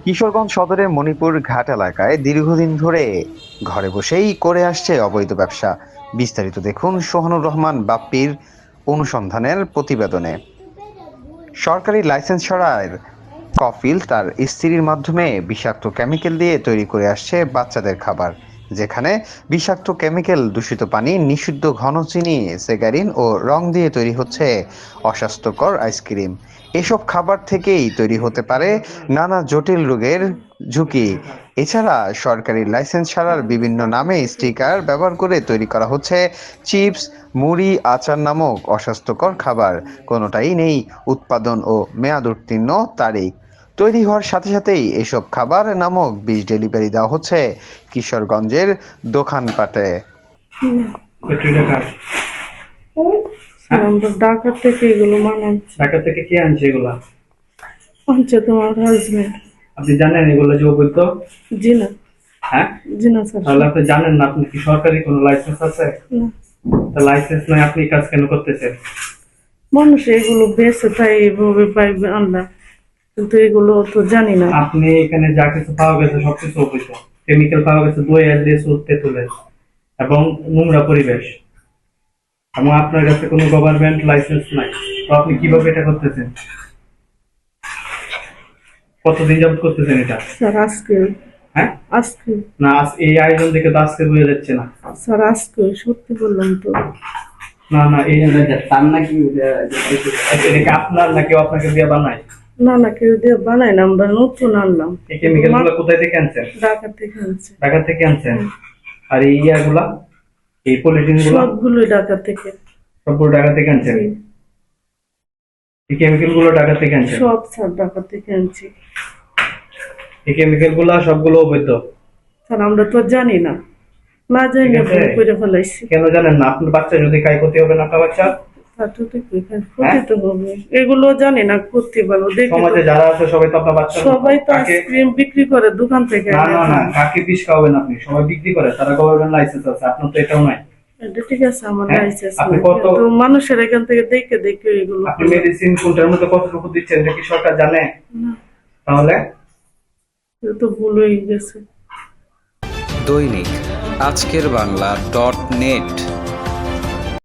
কিশোরগঞ্জ সদরের মণিপুর ঘাট এলাকায় দীর্ঘদিন ধরে ঘরে বসেই করে আসছে অবৈধ ব্যবসা। বিস্তারিত দেখুন সোহানুর রহমান বাপ্পির অনুসন্ধানের প্রতিবেদনে। সরকারি লাইসেন্স ছাড়ার কফিল তার স্ত্রীর মাধ্যমে বিষাক্ত কেমিক্যাল দিয়ে তৈরি করে আসছে বাচ্চাদের খাবার, যেখানে বিষাক্ত কেমিক্যাল, দূষিত পানি, নিষিদ্ধ ঘন চিনি, সেগারিন ও রং দিয়ে তৈরি হচ্ছে অস্বাস্থ্যকর আইসক্রিম। এসব খাবার থেকেই তৈরি হতে পারে নানা জটিল রোগের ঝুঁকি। এছাড়া সরকারি লাইসেন্স ছাড়ার বিভিন্ন নামে স্টিকার ব্যবহার করে তৈরি করা হচ্ছে চিপস, মুড়ি, আচার নামক অস্বাস্থ্যকর খাবার। কোনোটাই নেই উৎপাদন ও মেয়াদ উত্তীর্ণ তারিখ। তৈরি হওয়ার সাথে সাথেই এসব খাবার নামক বিষ ডেলিভারি দেওয়া হচ্ছে কিশোরগঞ্জের দোকানপাটে। ব্যাটারিটা কার? আমরা ঢাকা থেকে এগুলো মানাচ্ছি। ঢাকা থেকে কে আনছে এগুলা? আনছে তোমার হাজবেন্ড। আপনি জানেন এগুলো যে অবৈধ? জি না, হ্যাঁ, জি না স্যার। তাহলে আপনি জানেন না, আপনি কি সরকারি কোনো লাইসেন্স আছে? না, তা লাইসেন্স নয় আপনি এই কাজ কেন করতেছেন? মানুষ এগুলো বেঁচে তাই এইভাবে পাইবে আনলাম, কিন্তু এগুলো তো জানি না। আপনি এখানে যা কিছু পাওয়া গেছে সবকিছু অবৈধ। কেমিক্যাল পাওয়া গেছে দই, লেস, তেঁতুলের এবং নোংরা পরিবেশ, এবং আপনার কাছে কোনো গভর্নমেন্ট লাইসেন্স নাই। তো আপনি কিভাবে এটা করতেছেন? কতদিন যাবত করতেছেন এটা? স্যার আজকে, হ্যাঁ, আজকে না এই আয়োজন থেকে তো আজকে বুঝে যাচ্ছে না। স্যার আজকে সত্যি বললাম তো। না না, এই তার নাকি এটা কি আপনার না কেউ আপনাকে দিয়ে বানায়? না না, কেউ দিয়ে বানাই না, আমরা নতুন আনলাম। এই কেমিক্যাল গুলো কোথায় থেকে আনছেন? ঢাকা থেকে আনছে। ঢাকা থেকে আনছেন? আর এই ইয়াগুলা, এই পলিথিন গুলো সবগুলোই ঢাকা থেকে। সবগুলো ঢাকা থেকে আনছেন? জি, এই কেমিক্যাল গুলো ঢাকা থেকে আনছেন? সব স্যার ঢাকা থেকে আনছি। এই কেমিক্যাল গুলা সবগুলো অবৈধ। স্যার আমরা তো জানি না, না জানি না, ভুল করে ফেলাইছি। কেন জানেন না? আপনার বাচ্চা যদি খায় ক্ষতি হবে না আপনার বাচ্চা? ক্ষতি তো হবে, এগুলো জানি না করতে পারবো। সমাজে যারা আছে সবাই তো আপনার বাচ্চা। সবাই তো আইসক্রিম বিক্রি করে দোকান থেকে। না না না, কাকে বিষ খাওয়াবেন আপনি? সবাই বিক্রি করে, তারা গভর্নমেন্ট লাইসেন্স আছে, আপনার তো এটাও নাই। এটা ঠিক আছে, আমার লাইসেন্স আপনি নাই, কত কিন্তু মানুষের এখান থেকে দেখে দেখে এগুলো আপনি মেডিসিন কোনটার মধ্যে কতটুকু দিচ্ছেন এটা কি সরকার জানে? না, তাহলে এটা তো ভুল হয়ে গেছে। দৈনিক আজকের বাংলা .net